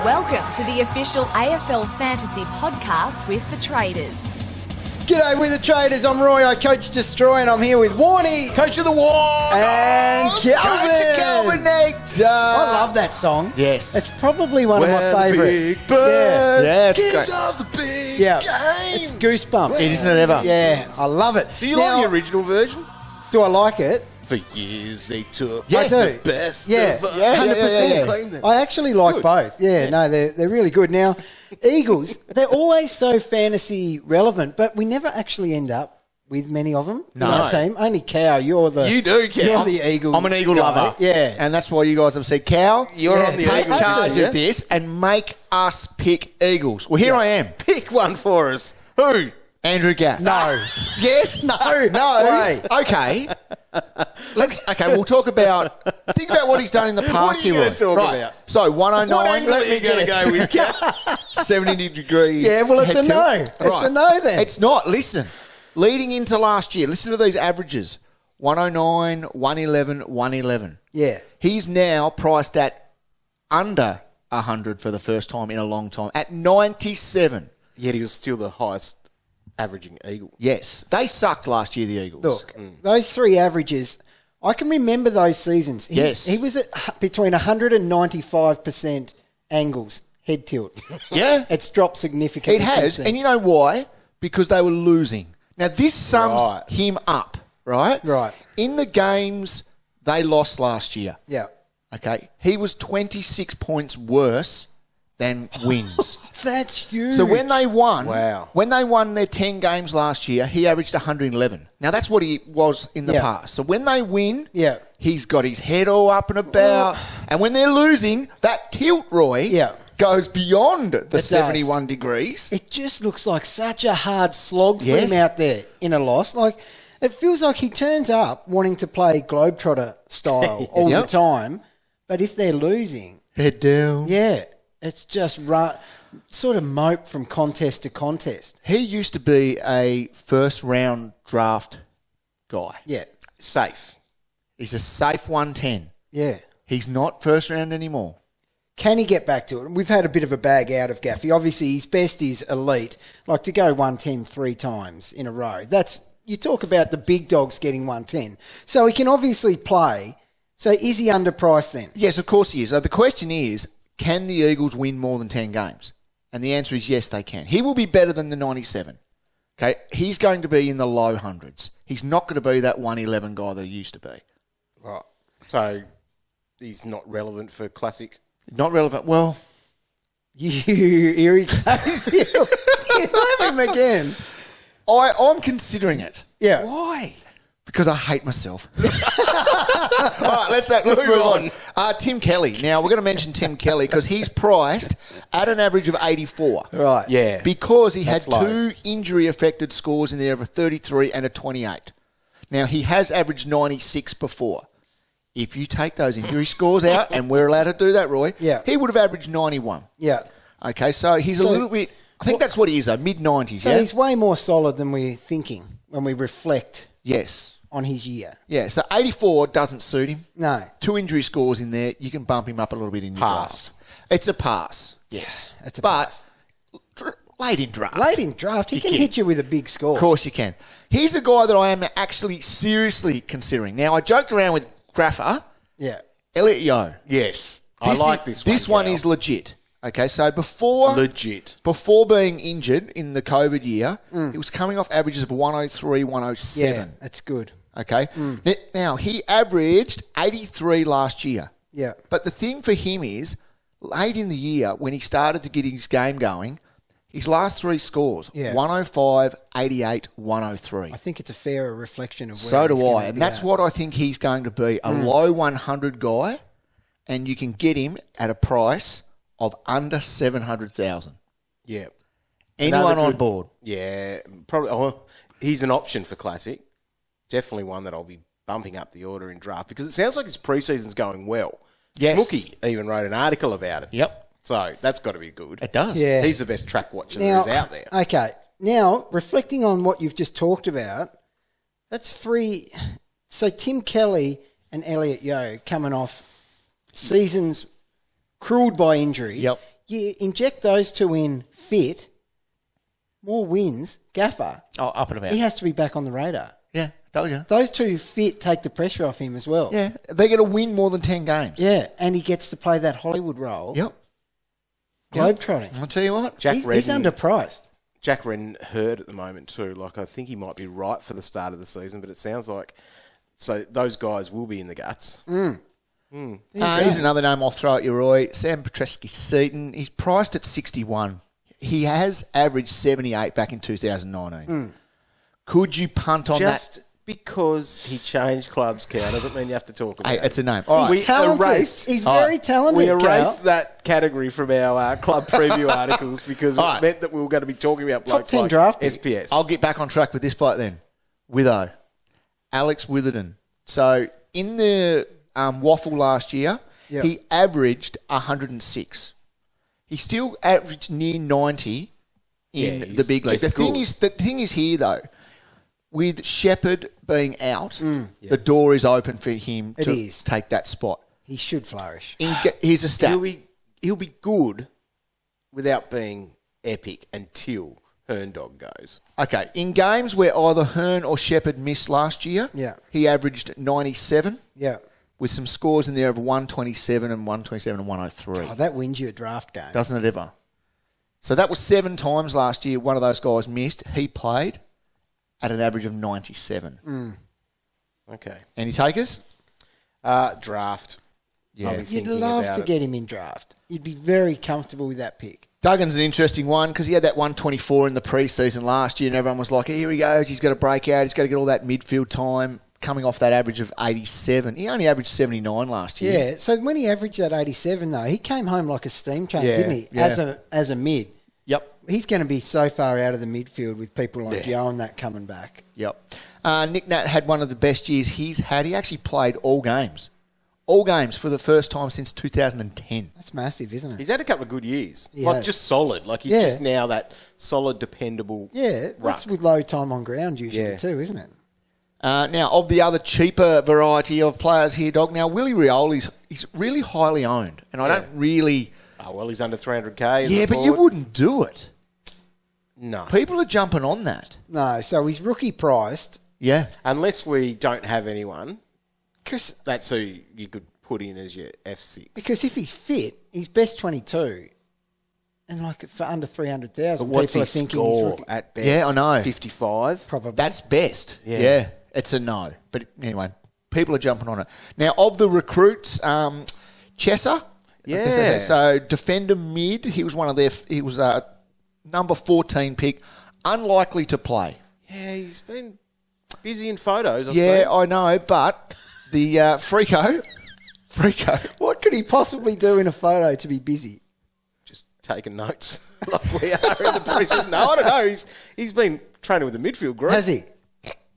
Welcome to the official AFL Fantasy podcast with the Traders. G'day with the Traders, I'm Roy, I coach Destroy, and I'm here with Warnie. Coach of the War. And Calvin. Nectar. I love that song. Yes. It's probably one of my favourite. Big bird. Yeah, it's great. Of the big Yeah, game. it's Goosebumps. Isn't it ever? Yeah, I love it. Do you Now, like the original version? Do I like it? For years they took Yes. I do. the best Yeah, of us. 100%. Yeah. Claim them. I actually like good. both. Yeah, no, they're really good. Now, Eagles, they're always so fantasy relevant, but we never actually end up with many of them in our team. Only Cow, you're the... You do, Cow. You're the Eagle I'm an Eagle guy. lover. Yeah. And that's why you guys have said, Cal, You're on the take Eagles. charge Yeah. of this and make us pick Eagles. Well, here I am. Pick one for us. Who? Andrew Gaff. No. Yes? No way. Okay. We'll talk about... Think about what he's done in the past What are you here, going Roy. to talk Right. about? So, 109. What angle are you going to go with, Cal? 70 degree. Yeah, well, it's head a no. tilt. It's a no then. It's not. Listen. Leading into last year, listen to these averages. 109, 111, 111. Yeah. He's now priced at under 100 for the first time in a long time, at 97. Yet he was still the highest averaging Eagle. Yes. They sucked last year, the Eagles. Look, those three averages, I can remember those seasons. Yes. He was at between 195% angles, head tilt. Yeah. It's dropped significantly. It has. since then. And you know why? Because they were losing. Now, this sums Right. him up, right? Right. In the games they lost last year, Yeah. okay, he was 26 points worse than wins. That's huge. So when they won, Wow. when they won their 10 games last year, he averaged 111. Now that's what he was in the Yeah. past. So when they win, Yeah. he's got his head all up and about. And when they're losing, that tilt, Roy, Yeah. goes beyond the does. 71 degrees. It just looks like such a hard slog for Yes. him out there in a loss. Like, it feels like he turns up wanting to play Globetrotter style all Yep. the time, but if they're losing, Head down. yeah, it's just sort of mope from contest to contest. He used to be a first round draft guy. Yeah, Safe. He's a safe 110. yeah. He's not first round anymore. Can he get back to it? We've had a bit of a bag out of Gaffy. Obviously, his best is elite. Like, to go 110 3 times in a row, that's... You talk about the big dogs getting 110. So he can obviously play. So is he underpriced then? Yes, of course he is. The question is, can the Eagles win more than 10 games? And the answer is yes, they can. He will be better than the 97. Okay, he's going to be in the low hundreds. He's not going to be that 111 guy that he used to be. Right. So he's not relevant for classic. Not relevant. Well, Here he goes. You have him again. I'm considering it. Yeah. Why? Because I hate myself. All right, let's move on. Tim Kelly. Now, we're going to mention Tim Kelly because he's priced at an average of 84. Right. Yeah. Because he had That's low. 2 injury-affected scores in there of a 33 and a 28. Now, he has averaged 96 before. If you take those injury scores out, and we're allowed to do that, Roy, Yeah. he would have averaged 91. Yeah. Okay, so he's a little bit... I think that's what he is, though, mid-90s, So yeah? he's way more solid than we're thinking when we reflect Yes. on his year. Yeah, so 84 doesn't suit him. No. 2 injury scores in there, you can bump him up a little bit in your Pass. draft. It's a pass, yes. It's a but pass. late in draft. Late in draft, he can hit you with a big score. Of course you can. He's a guy that I am actually seriously considering. Now, I joked around with Graffer, Yeah. Elliot Yeo. Yes. I like this one. This one Cal. is legit. Okay, so before being injured in the COVID year, he was coming off averages of 103, 107. Yeah, that's good. Okay? Now, he averaged 83 last year. Yeah. But the thing for him is, late in the year, when he started to get his game going, his last 3 scores, Yeah. 105, 88, 103. I think it's a fairer reflection of where So he's do gonna I. And be that's at. what I think he's going to be, a low 100 guy, and you can get him at a price of under 700,000. Yeah. Anyone Another on good- board? Yeah. Probably. Oh, he's an option for classic. Definitely one that I'll be bumping up the order in draft because it sounds like his preseason's going well. Yes. Mookie even wrote an article about it. Yep. So that's got to be good. It does. Yeah. He's the best track watcher Now, there is out there. Okay. Now, reflecting on what you've just talked about, that's 3. So Tim Kelly and Elliot Yeo coming off seasons cruelled by injury. Yep. You inject those two in fit, more wins, Gaffer. Oh, up and about. He has to be back on the radar. Yeah, told you. Those two fit take the pressure off him as well. Yeah, they're going to win more than 10 games. Yeah, and he gets to play that Hollywood role. Yep. Globetrotting. I'll tell you what. Jack He's Redden, underpriced. Jack Redden hurt at the moment too. Like, I think he might be right for the start of the season, but it sounds like those guys will be in the guts. Here's another name I'll throw at you, Roy. Sam Petreski-Seaton. He's priced at 61. He has averaged 78 back in 2019. Could you punt on Just that? because he changed clubs, Cal, doesn't mean you have to talk about Hey, it. it's a name. All right. He's talented. He's very talented, We Cal. erased that category from our club preview articles because it All right. meant that we were going to be talking about Top blokes 10 like draft pick. SPS. I'll get back on track with this bloke then. Witho. Alex Witherden. So in the WAFL last year, Yep. he averaged 106. He still averaged near 90 in Yeah, the he's big league. just The thing is here, though, with Shepherd being out, the door is open for him It to is. take that spot. He should flourish. Here's a stat. He'll be good without being epic until Herndog goes. Okay, in games where either Hearn or Shepherd missed last year, Yeah. he averaged 97 Yeah. with some scores in there of 127 and 103. Oh, that wins you a draft game. Doesn't it ever? So that was 7 times last year one of those guys missed. He played at an average of 97. Okay. Any takers? Draft. Yeah. I'll be You'd thinking love about to it. get him in draft. You'd be very comfortable with that pick. Duggan's an interesting one because he had that 124 in the preseason last year and everyone was like, here he goes, he's got to break out, he's got to get all that midfield time, coming off that average of 87. He only averaged 79 last year. Yeah, so when he averaged that 87, though, he came home like a steam train, Yeah, didn't he? yeah. As a mid. Yep. He's going to be so far out of the midfield with people like Yeo and that coming back. Yep. Nick Nat had one of the best years he's had. He actually played all games. All games for the first time since 2010. That's massive, isn't it? He's had a couple of good years. He Like, has. just solid. Like, he's Yeah. just now that solid, dependable Yeah, ruck. that's with low time on ground usually Yeah. too, isn't it? Now, of the other cheaper variety of players here, Dog, now Willie Rioli, he's really highly owned. And I don't really... Oh, well, he's under 300K. Yeah, but you wouldn't do it. No. People are jumping on that. No, so he's rookie priced. Yeah. Unless we don't have anyone, Because that's who you could put in as your F6. if he's fit, he's best 22. And like for under 300,000, But what's people are his thinking he's score rookie. at best? Yeah, I know. 55? Probably. That's best. Yeah. Yeah. It's a no. But anyway, people are jumping on it. Now, of the recruits, Chesser. Yeah. So, defender mid. He was one of their... He was a number 14 pick. Unlikely to play. Yeah, he's been busy in photos. I've Yeah, seen. I know. But the Freako... What could he possibly do in a photo to be busy? Just taking notes like we are in the preseason. No, I don't know. He's been training with the midfield group. Has he?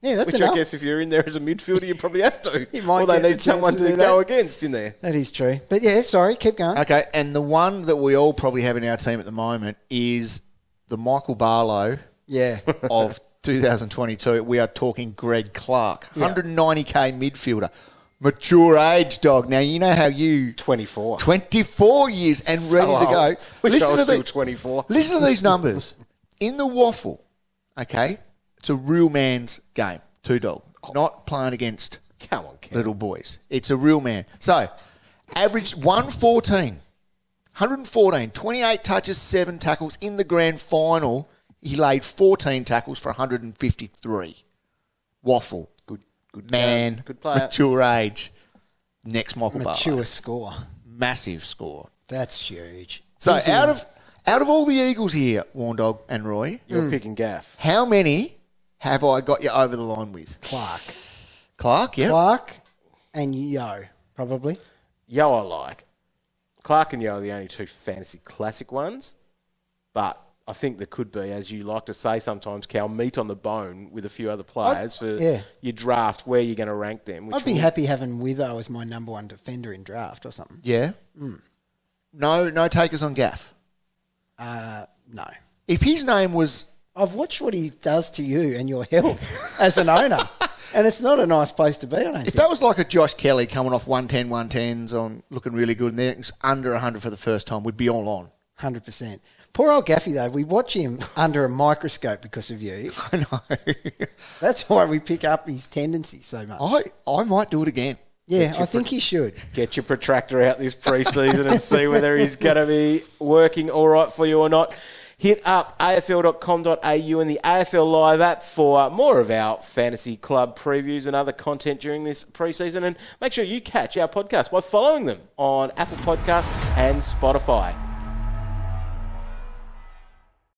Yeah, that's Which enough. I guess if you're in there as a midfielder, you probably have to. You might or they get the need someone chance to to do go that. against in there. That is true. But yeah, sorry, keep going. Okay, and the one that we all probably have in our team at the moment is the Michael Barlow Yeah. of 2022. We are talking Greg Clark, Yeah. 190k midfielder, mature age, Dog. Now you know how you 24. 24 years and So ready to old. go. Wish I was to still the- 24. Listen to these numbers in the WAFL. Okay, it's a real man's game. 2 Dog, not playing against Come on, Ken. little boys. It's a real man. So, averaged 114, 28 touches, 7 tackles. In the grand final, he laid 14 tackles for 153. Waffle. Good Man. Good player. Mature age. Next Michael Mature Barlow. score. Massive score. That's huge. So, He's in- out of all the Eagles here, Warn Dog and Roy, You're picking Gaff. how many have I got you over the line with? Clark, yeah. Clark and Yeo, probably. Yo, I like. Clark and Yo are the only 2 fantasy classic ones. But I think there could be, as you like to say sometimes, Cal, meat on the bone with a few other players for your draft, where you're going to rank them. Which I'd be happy having Witho as my number 1 defender in draft or something. Yeah. No takers on Gaff. No. If his name was... I've watched what he does to you and your health as an owner. And it's not a nice place to be, I don't If think. that was like a Josh Kelly coming off 110, 110s on looking really good and then it's under 100 for the first time, we'd be all on. 100%. Poor old Gaffy, though. We watch him under a microscope because of you. I know. That's why we pick up his tendencies so much. I might do it again. Yeah, I think he should. Get your protractor out this pre-season and see whether he's going to be working all right for you or not. Hit up afl.com.au and the AFL Live app for more of our fantasy club previews and other content during this pre-season. And make sure you catch our podcast by following them on Apple Podcasts and Spotify.